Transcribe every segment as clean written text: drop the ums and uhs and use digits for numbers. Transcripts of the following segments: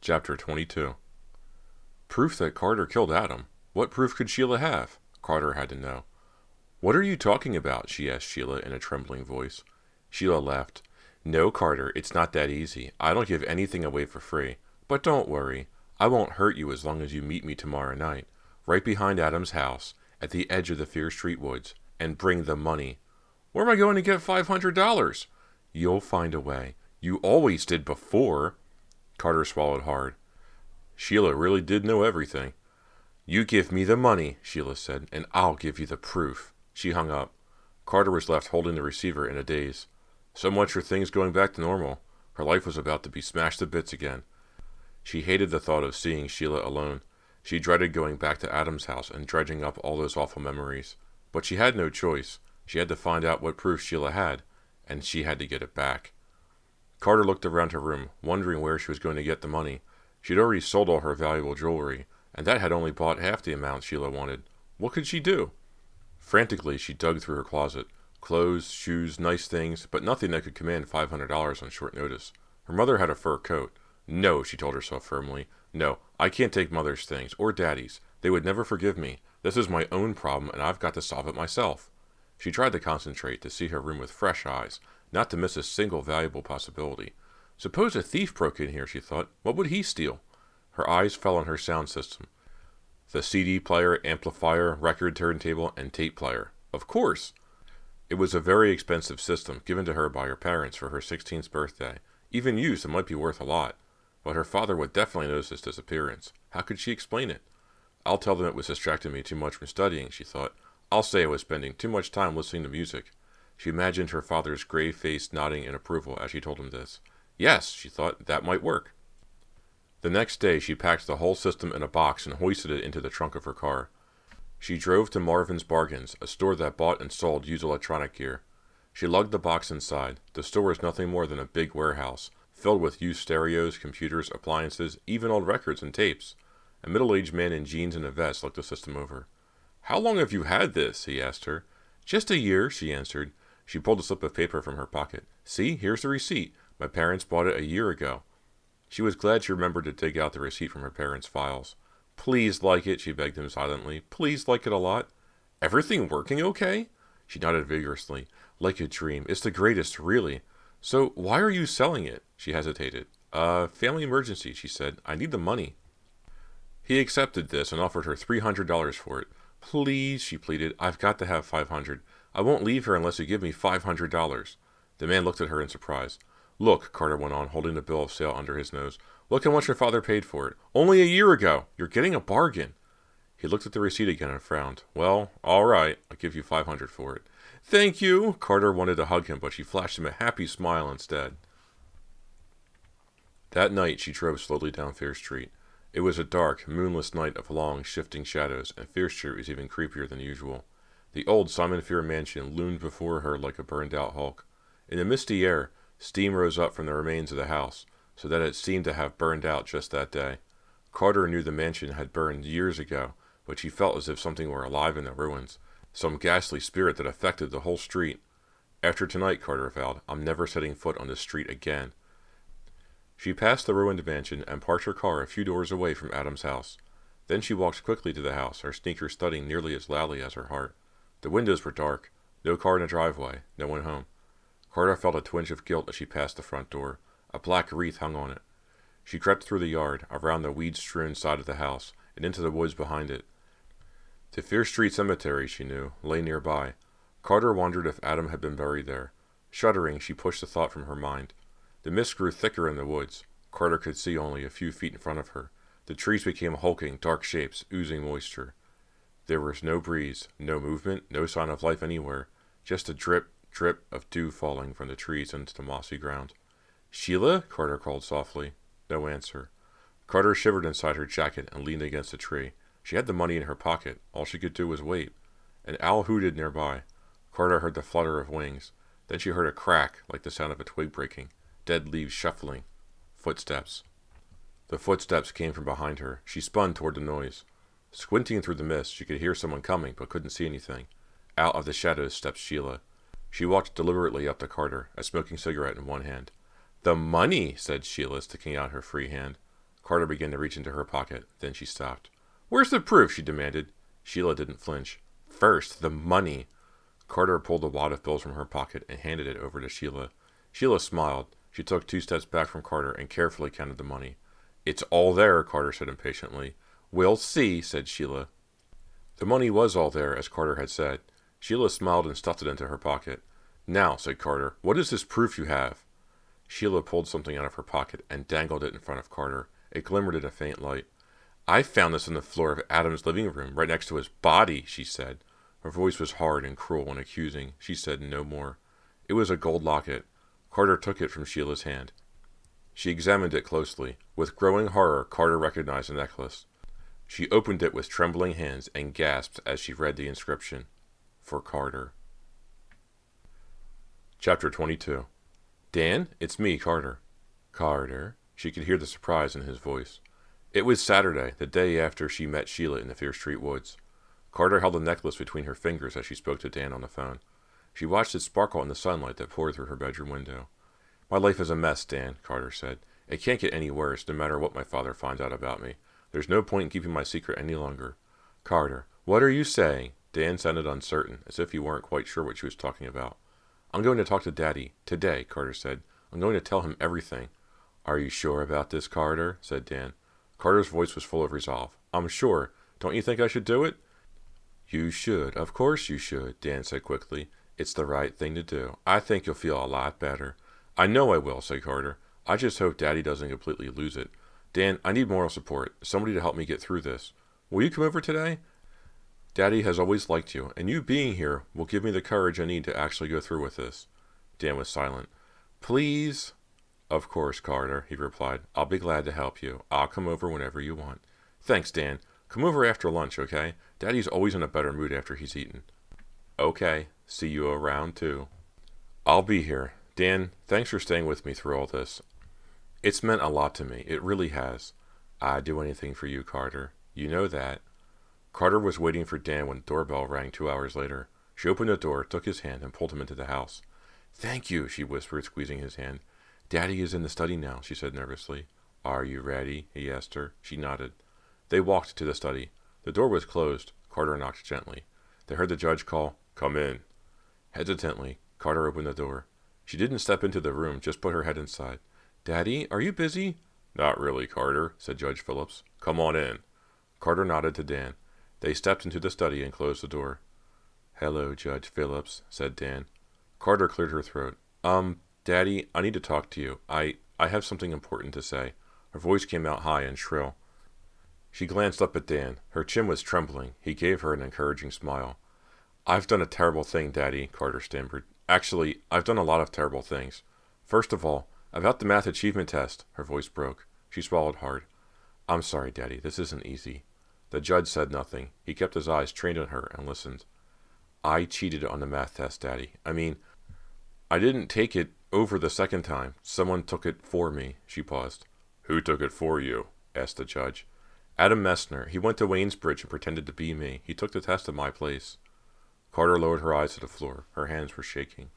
Chapter 22. Proof that Carter killed Adam. What proof could Sheila have? Carter had to know. What are you talking about? She asked Sheila in a trembling voice. Sheila laughed. No, Carter, it's not that easy. I don't give anything away for free. But don't worry. I won't hurt you as long as you meet me tomorrow night, right behind Adam's house, at the edge of the Fear Street woods, and bring the money. Where am I going to get $500? You'll find a way. You always did before. Carter swallowed hard. Sheila really did know everything. You give me the money, Sheila said, and I'll give you the proof. She hung up. Carter was left holding the receiver in a daze. So much for things going back to normal. Her life was about to be smashed to bits again. She hated the thought of seeing Sheila alone. She dreaded going back to Adam's house and dredging up all those awful memories. But she had no choice. She had to find out what proof Sheila had, and she had to get it back. Carter looked around her room, wondering where she was going to get the money. She'd already sold all her valuable jewelry, and that had only bought half the amount Sheila wanted. What could she do? Frantically, she dug through her closet. Clothes, shoes, nice things, but nothing that could command $500 on short notice. Her mother had a fur coat. No, she told herself firmly. No, I can't take Mother's things, or Daddy's. They would never forgive me. This is my own problem, and I've got to solve it myself. She tried to concentrate, to see her room with fresh eyes, not to miss a single valuable possibility. Suppose a thief broke in here, she thought. What would he steal? Her eyes fell on her sound system. The CD player, amplifier, record turntable, and tape player. Of course! It was a very expensive system, given to her by her parents for her 16th birthday. Even used, it might be worth a lot. But her father would definitely notice its disappearance. How could she explain it? I'll tell them it was distracting me too much from studying, she thought. I'll say I was spending too much time listening to music. She imagined her father's grave face nodding in approval as she told him this. Yes, she thought, that might work. The next day she packed the whole system in a box and hoisted it into the trunk of her car. She drove to Marvin's Bargains, a store that bought and sold used electronic gear. She lugged the box inside. The store was nothing more than a big warehouse, filled with used stereos, computers, appliances, even old records and tapes. A middle-aged man in jeans and a vest looked the system over. How long have you had this? He asked her. Just a year, she answered. She pulled a slip of paper from her pocket. See, here's the receipt. My parents bought it a year ago. She was glad she remembered to dig out the receipt from her parents' files. Please like it, she begged him silently. Please like it a lot. Everything working okay? She nodded vigorously. Like a dream. It's the greatest, really. So, why are you selling it? She hesitated. Family emergency, she said. I need the money. He accepted this and offered her $300 for it. Please, she pleaded. I've got to have $500. I won't leave here unless you give me $500. The man looked at her in surprise. Look, Carter went on, holding the bill of sale under his nose. Look how much your father paid for it. Only a year ago. You're getting a bargain. He looked at the receipt again and frowned. Well, all right. I'll give you $500 for it. Thank you. Carter wanted to hug him, but she flashed him a happy smile instead. That night she drove slowly down Fair Street. It was a dark, moonless night of long, shifting shadows, and Fair Street was even creepier than usual. The old Simon Fear mansion loomed before her like a burned-out hulk. In the misty air, steam rose up from the remains of the house, so that it seemed to have burned out just that day. Carter knew the mansion had burned years ago, but she felt as if something were alive in the ruins, some ghastly spirit that affected the whole street. After tonight, Carter vowed, I'm never setting foot on this street again. She passed the ruined mansion and parked her car a few doors away from Adam's house. Then she walked quickly to the house, her sneakers thudding nearly as loudly as her heart. The windows were dark. No car in the driveway. No one home. Carter felt a twinge of guilt as she passed the front door. A black wreath hung on it. She crept through the yard, around the weed-strewn side of the house, and into the woods behind it. The Fear Street Cemetery, she knew, lay nearby. Carter wondered if Adam had been buried there. Shuddering, she pushed the thought from her mind. The mist grew thicker in the woods. Carter could see only a few feet in front of her. The trees became hulking, dark shapes, oozing moisture. There was no breeze, no movement, no sign of life anywhere, just a drip, drip of dew falling from the trees into the mossy ground. Sheila? Carter called softly. No answer. Carter shivered inside her jacket and leaned against a tree. She had the money in her pocket. All she could do was wait. An owl hooted nearby. Carter heard the flutter of wings. Then she heard a crack, like the sound of a twig breaking. Dead leaves shuffling. Footsteps. The footsteps came from behind her. She spun toward the noise. Squinting through the mist, she could hear someone coming, but couldn't see anything. Out of the shadows stepped Sheila. She walked deliberately up to Carter, a smoking cigarette in one hand. The money, said Sheila, sticking out her free hand. Carter began to reach into her pocket. Then she stopped. "Where's the proof?" she demanded. Sheila didn't flinch. "First, the money." Carter pulled a wad of bills from her pocket and handed it over to Sheila. Sheila smiled. She took 2 steps back from Carter and carefully counted the money. "It's all there," Carter said impatiently. "We'll see," said Sheila. The money was all there, as Carter had said. Sheila smiled and stuffed it into her pocket. "Now," said Carter, "what is this proof you have?" Sheila pulled something out of her pocket and dangled it in front of Carter. It glimmered in a faint light. "I found this on the floor of Adam's living room, right next to his body," she said. Her voice was hard and cruel and accusing. She said no more. It was a gold locket. Carter took it from Sheila's hand. She examined it closely. With growing horror, Carter recognized the necklace. She opened it with trembling hands and gasped as she read the inscription. For Carter. Chapter 22. "Dan, it's me, Carter." "Carter?" She could hear the surprise in his voice. It was Saturday, the day after she met Sheila in the Fear Street woods. Carter held the necklace between her fingers as she spoke to Dan on the phone. She watched it sparkle in the sunlight that poured through her bedroom window. "My life is a mess, Dan," Carter said. "It can't get any worse, no matter what my father finds out about me. There's no point in keeping my secret any longer." "Carter, what are you saying?" Dan sounded uncertain, as if he weren't quite sure what she was talking about. "I'm going to talk to Daddy. Today," Carter said. "I'm going to tell him everything." "Are you sure about this, Carter?" said Dan. Carter's voice was full of resolve. "I'm sure. Don't you think I should do it?" "You should. Of course you should," Dan said quickly. "It's the right thing to do. I think you'll feel a lot better." "I know I will," said Carter. "I just hope Daddy doesn't completely lose it. Dan, I need moral support. Somebody to help me get through this. Will you come over today? Daddy has always liked you, and you being here will give me the courage I need to actually go through with this." Dan was silent. "Please?" "Of course, Carter," he replied. "I'll be glad to help you. I'll come over whenever you want." "Thanks, Dan. Come over after lunch, okay? Daddy's always in a better mood after he's eaten." "Okay. See you around, too." "I'll be here. Dan, thanks for staying with me through all this. It's meant a lot to me. It really has." "I'd do anything for you, Carter. You know that." Carter was waiting for Dan when the doorbell rang 2 hours later. She opened the door, took his hand, and pulled him into the house. "Thank you," she whispered, squeezing his hand. "Daddy is in the study now," she said nervously. "Are you ready?" he asked her. She nodded. They walked to the study. The door was closed. Carter knocked gently. They heard the judge call, "Come in." Hesitantly, Carter opened the door. She didn't step into the room, just put her head inside. "Daddy, are you busy?" "Not really, Carter," said Judge Phillips. "Come on in." Carter nodded to Dan. They stepped into the study and closed the door. "Hello, Judge Phillips," said Dan. Carter cleared her throat. Daddy, I need to talk to you. I have something important to say." Her voice came out high and shrill. She glanced up at Dan. Her chin was trembling. He gave her an encouraging smile. "I've done a terrible thing, Daddy," Carter stammered. "Actually, I've done a lot of terrible things. First of all, about the math achievement test." Her voice broke. She swallowed hard. "I'm sorry, Daddy. This isn't easy." The judge said nothing. He kept his eyes trained on her and listened. "I cheated on the math test, Daddy. I didn't take it over the second time. Someone took it for me." She paused. "Who took it for you?" asked the judge. "Adam Messner. He went to Waynesbridge and pretended to be me. He took the test in my place." Carter lowered her eyes to the floor. Her hands were shaking.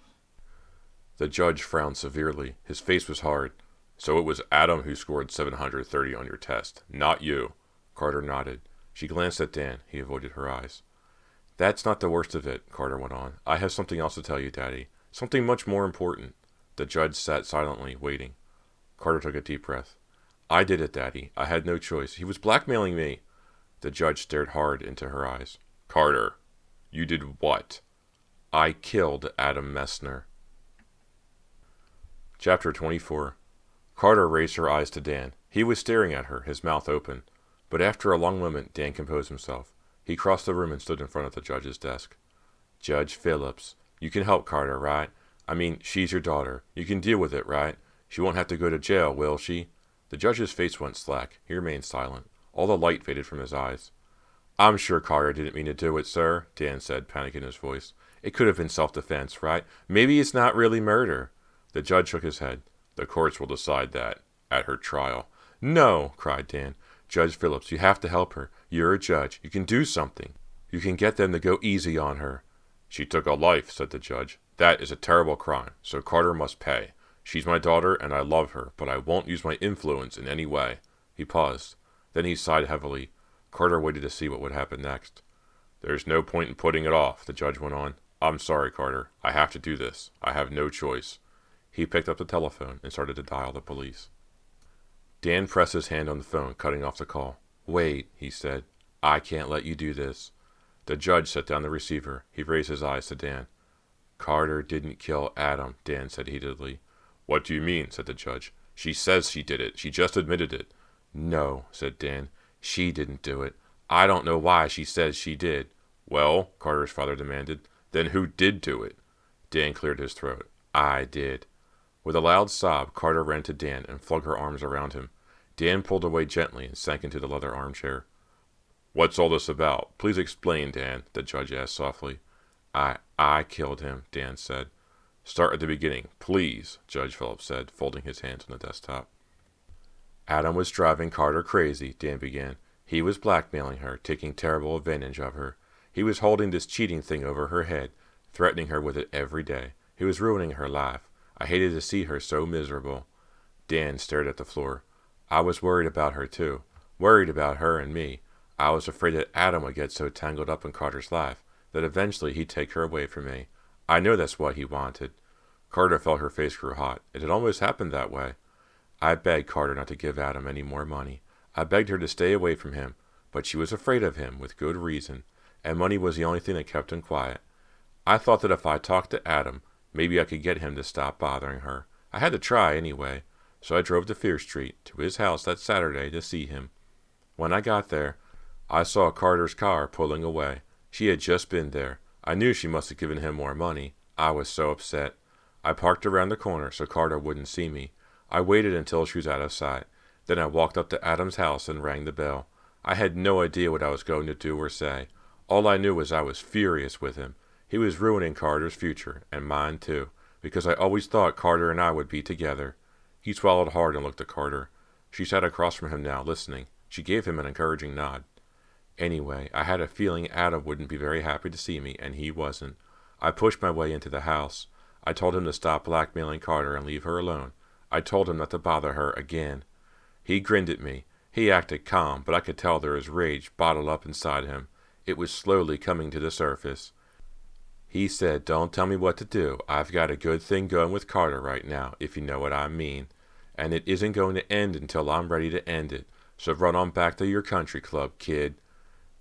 The judge frowned severely. His face was hard. "So it was Adam who scored 730 on your test, not you." Carter nodded. She glanced at Dan. He avoided her eyes. "That's not the worst of it," Carter went on. "I have something else to tell you, Daddy. Something much more important." The judge sat silently, waiting. Carter took a deep breath. "I did it, Daddy. I had no choice. He was blackmailing me." The judge stared hard into her eyes. "Carter, you did what?" "I killed Adam Messner." Chapter 24. Carter raised her eyes to Dan. He was staring at her, his mouth open. But after a long moment, Dan composed himself. He crossed the room and stood in front of the judge's desk. "Judge Phillips, you can help Carter, right? She's your daughter. You can deal with it, right? She won't have to go to jail, will she?" The judge's face went slack. He remained silent. All the light faded from his eyes. "I'm sure Carter didn't mean to do it, sir," Dan said, panic in his voice. "It could have been self-defense, right? Maybe it's not really murder." The judge shook his head. "The courts will decide that at her trial." "No!" cried Dan. "Judge Phillips, you have to help her. You're a judge. You can do something. You can get them to go easy on her." "She took a life," said the judge. "That is a terrible crime, so Carter must pay. She's my daughter, and I love her, but I won't use my influence in any way." He paused. Then he sighed heavily. Carter waited to see what would happen next. There's no point in putting it off, the judge went on. I'm sorry, Carter. I have to do this. I have no choice. He picked up the telephone and started to dial the police. Dan pressed his hand on the phone, cutting off the call. Wait, he said. I can't let you do this. The judge set down the receiver. He raised his eyes to Dan. Carter didn't kill Adam, Dan said heatedly. What do you mean, said the judge. She says she did it. She just admitted it. No, said Dan. She didn't do it. I don't know why she says she did. Well, Carter's father demanded, then who did do it? Dan cleared his throat. I did. With a loud sob, Carter ran to Dan and flung her arms around him. Dan pulled away gently and sank into the leather armchair. What's all this about? Please explain, Dan, the judge asked softly. I killed him, Dan said. Start at the beginning, please, Judge Phillips said, folding his hands on the desktop. Adam was driving Carter crazy, Dan began. He was blackmailing her, taking terrible advantage of her. He was holding this cheating thing over her head, threatening her with it every day. He was ruining her life. I hated to see her so miserable. Dan stared at the floor. I was worried about her, too. Worried about her and me. I was afraid that Adam would get so tangled up in Carter's life that eventually he'd take her away from me. I know that's what he wanted. Carter felt her face grew hot. It had almost happened that way. I begged Carter not to give Adam any more money. I begged her to stay away from him, but she was afraid of him, with good reason, and money was the only thing that kept him quiet. I thought that if I talked to Adam, maybe I could get him to stop bothering her. I had to try anyway, so I drove to Fear Street, to his house that Saturday, to see him. When I got there, I saw Carter's car pulling away. She had just been there. I knew she must have given him more money. I was so upset. I parked around the corner so Carter wouldn't see me. I waited until she was out of sight. Then I walked up to Adam's house and rang the bell. I had no idea what I was going to do or say. All I knew was I was furious with him. He was ruining Carter's future, and mine too, because I always thought Carter and I would be together. He swallowed hard and looked at Carter. She sat across from him now, listening. She gave him an encouraging nod. Anyway, I had a feeling Adam wouldn't be very happy to see me, and he wasn't. I pushed my way into the house. I told him to stop blackmailing Carter and leave her alone. I told him not to bother her again. He grinned at me. He acted calm, but I could tell there was rage bottled up inside him. It was slowly coming to the surface. He said, "Don't tell me what to do. I've got a good thing going with Carter right now, if you know what I mean. And it isn't going to end until I'm ready to end it. So run on back to your country club, kid."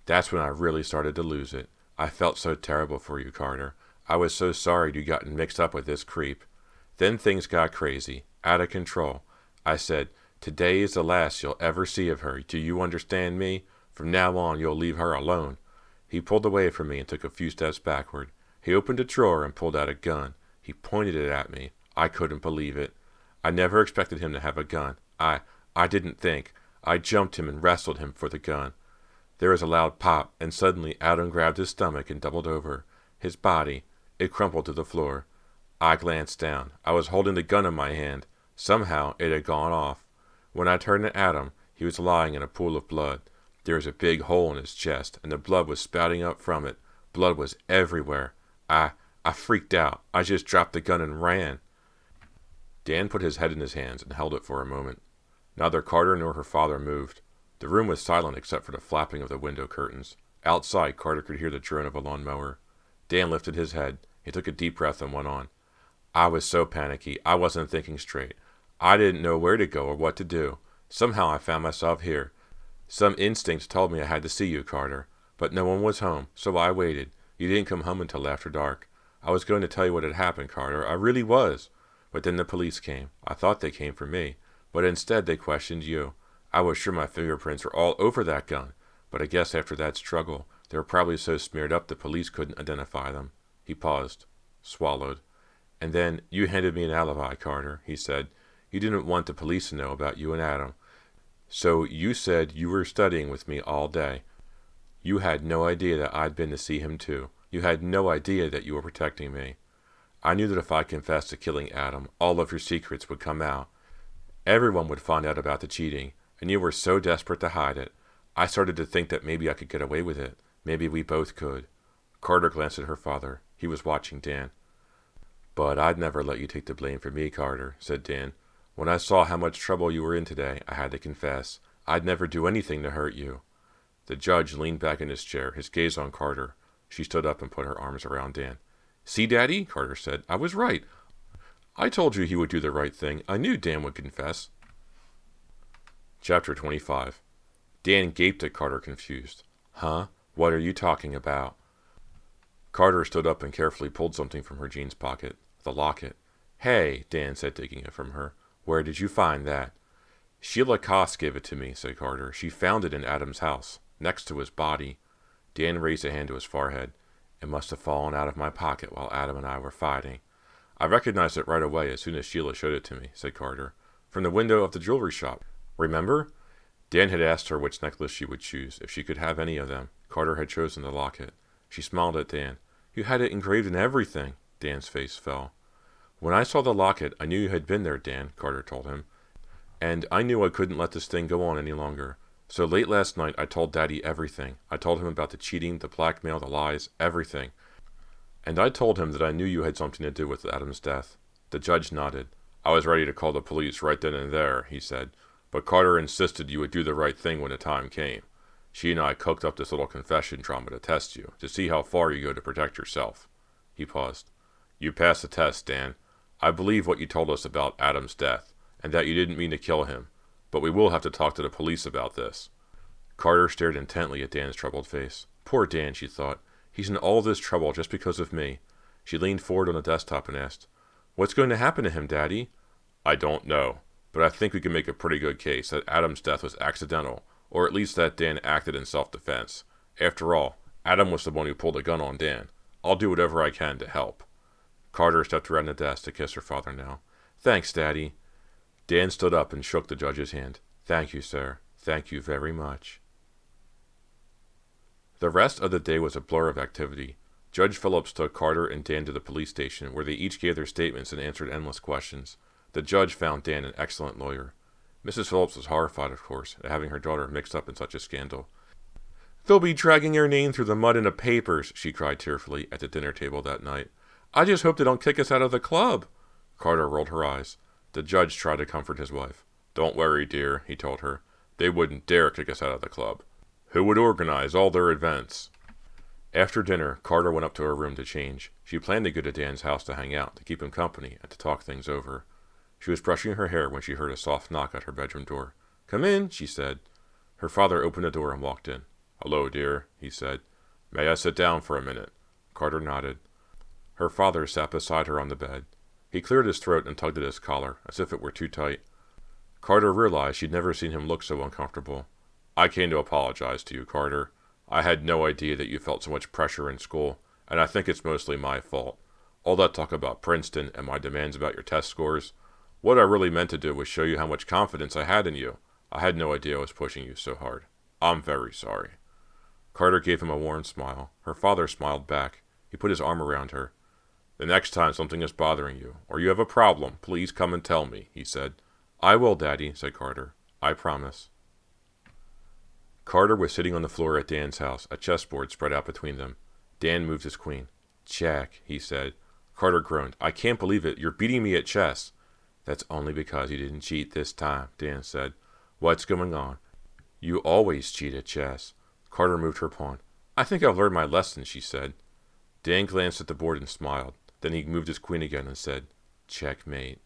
That's when I really started to lose it. I felt so terrible for you, Carter. I was so sorry you'd gotten mixed up with this creep. Then things got crazy, out of control. I said, "Today is the last you'll ever see of her. Do you understand me? From now on, you'll leave her alone." He pulled away from me and took a few steps backward. He opened a drawer and pulled out a gun. He pointed it at me. I couldn't believe it. I never expected him to have a gun. I didn't think. I jumped him and wrestled him for the gun. There was a loud pop, and suddenly Adam grabbed his stomach and doubled over. His body, it crumpled to the floor. I glanced down. I was holding the gun in my hand. Somehow it had gone off. When I turned to Adam, he was lying in a pool of blood. There was a big hole in his chest, and the blood was spouting up from it. Blood was everywhere. I freaked out. I just dropped the gun and ran. Dan put his head in his hands and held it for a moment. Neither Carter nor her father moved. The room was silent except for the flapping of the window curtains. Outside, Carter could hear the drone of a lawnmower. Dan lifted his head. He took a deep breath and went on. I was so panicky. I wasn't thinking straight. I didn't know where to go or what to do. Somehow I found myself here. Some instinct told me I had to see you, Carter. But no one was home, so I waited. You didn't come home until after dark. I was going to tell you what had happened, Carter. I really was. But then the police came. I thought they came for me. But instead they questioned you. I was sure my fingerprints were all over that gun. But I guess after that struggle, they were probably so smeared up the police couldn't identify them. He paused. Swallowed. And then you handed me an alibi, Carter, he said. You didn't want the police to know about you and Adam. So you said you were studying with me all day. You had no idea that I'd been to see him too. You had no idea that you were protecting me. I knew that if I confessed to killing Adam, all of your secrets would come out. Everyone would find out about the cheating, and you were so desperate to hide it. I started to think that maybe I could get away with it. Maybe we both could. Carter glanced at her father. He was watching Dan. But I'd never let you take the blame for me, Carter, said Dan. When I saw how much trouble you were in today, I had to confess. I'd never do anything to hurt you. The judge leaned back in his chair, his gaze on Carter. She stood up and put her arms around Dan. See, Daddy, Carter said, I was right. I told you he would do the right thing. I knew Dan would confess. Chapter 25. Dan gaped at Carter, confused. Huh? What are you talking about? Carter stood up and carefully pulled something from her jeans pocket. The locket. Hey, Dan said, taking it from her. Where did you find that? Sheila Koss gave it to me, said Carter. She found it in Adam's house, next to his body. Dan raised a hand to his forehead. It must have fallen out of my pocket while Adam and I were fighting. I recognized it right away as soon as Sheila showed it to me, said Carter. From the window of the jewelry shop. Remember? Dan had asked her which necklace she would choose, if she could have any of them. Carter had chosen the locket. She smiled at Dan. You had it engraved in everything. Dan's face fell. When I saw the locket, I knew you had been there, Dan, Carter told him. And I knew I couldn't let this thing go on any longer. So late last night, I told Daddy everything. I told him about the cheating, the blackmail, the lies, everything. And I told him that I knew you had something to do with Adam's death. The judge nodded. I was ready to call the police right then and there, he said. But Carter insisted you would do the right thing when the time came. She and I cooked up this little confession trauma to test you, to see how far you go to protect yourself. He paused. You passed the test, Dan. I believe what you told us about Adam's death, and that you didn't mean to kill him. But we will have to talk to the police about this. Carter stared intently at Dan's troubled face. Poor Dan, she thought. He's in all this trouble just because of me. She leaned forward on the desktop and asked, What's going to happen to him, Daddy? I don't know, but I think we can make a pretty good case that Adam's death was accidental, or at least that Dan acted in self-defense. After all, Adam was the one who pulled the gun on Dan. I'll do whatever I can to help. Carter stepped around the desk to kiss her father now. Thanks, Daddy. Dan stood up and shook the judge's hand. Thank you, sir. Thank you very much. The rest of the day was a blur of activity. Judge Phillips took Carter and Dan to the police station, where they each gave their statements and answered endless questions. The judge found Dan an excellent lawyer. Mrs. Phillips was horrified, of course, at having her daughter mixed up in such a scandal. They'll be dragging your name through the mud in the papers, she cried tearfully at the dinner table that night. I just hope they don't kick us out of the club. Carter rolled her eyes. The judge tried to comfort his wife. Don't worry, dear, he told her. They wouldn't dare kick us out of the club. Who would organize all their events? After dinner, Carter went up to her room to change. She planned to go to Dan's house to hang out, to keep him company, and to talk things over. She was brushing her hair when she heard a soft knock at her bedroom door. Come in, she said. Her father opened the door and walked in. Hello, dear, he said. May I sit down for a minute? Carter nodded. Her father sat beside her on the bed. He cleared his throat and tugged at his collar, as if it were too tight. Carter realized she'd never seen him look so uncomfortable. I came to apologize to you, Carter. I had no idea that you felt so much pressure in school, and I think it's mostly my fault. All that talk about Princeton and my demands about your test scores, what I really meant to do was show you how much confidence I had in you. I had no idea I was pushing you so hard. I'm very sorry. Carter gave him a warm smile. Her father smiled back. He put his arm around her. The next time something is bothering you, or you have a problem, please come and tell me, he said. I will, Daddy, said Carter. I promise. Carter was sitting on the floor at Dan's house, a chessboard spread out between them. Dan moved his queen. Check, he said. Carter groaned. I can't believe it. You're beating me at chess. That's only because you didn't cheat this time, Dan said. What's going on? You always cheat at chess. Carter moved her pawn. I think I've learned my lesson, she said. Dan glanced at the board and smiled. Then he moved his queen again and said, Checkmate.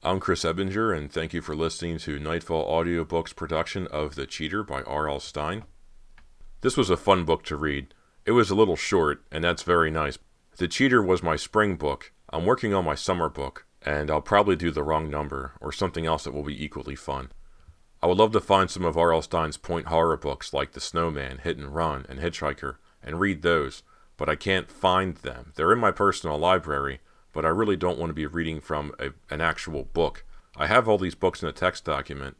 I'm Chris Ebinger, and thank you for listening to Nightfall Audiobooks' production of The Cheater by R.L. Stine. This was a fun book to read. It was a little short, and that's very nice. The Cheater was my spring book. I'm working on my summer book, and I'll probably do the wrong number, or something else that will be equally fun. I would love to find some of R.L. Stine's point horror books like The Snowman, Hit and Run, and Hitchhiker, and read those, but I can't find them. They're in my personal library, but I really don't want to be reading from an actual book. I have all these books in a text document,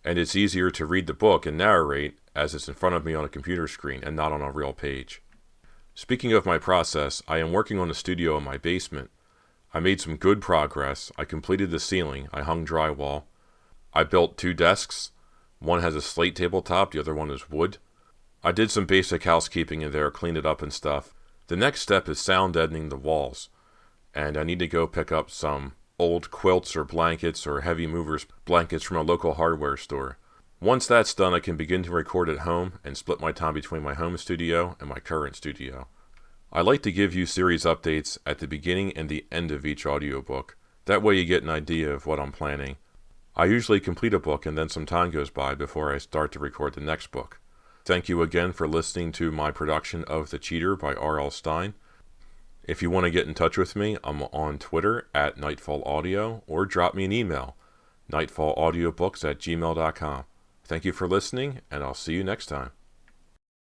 and it's easier to read the book and narrate as it's in front of me on a computer screen and not on a real page. Speaking of my process, I am working on a studio in my basement. I made some good progress. I completed the ceiling. I hung drywall. I built 2 desks. One has a slate tabletop, the other one is wood. I did some basic housekeeping in there, cleaned it up and stuff. The next step is sound deadening the walls. And I need to go pick up some old quilts or blankets or heavy movers blankets from a local hardware store. Once that's done, I can begin to record at home and split my time between my home studio and my current studio. I like to give you series updates at the beginning and the end of each audiobook. That way you get an idea of what I'm planning. I usually complete a book and then some time goes by before I start to record the next book. Thank you again for listening to my production of The Cheater by R.L. Stine. If you want to get in touch with me, I'm on Twitter at NightfallAudio, or drop me an email, nightfallaudiobooks@gmail.com. Thank you for listening, and I'll see you next time.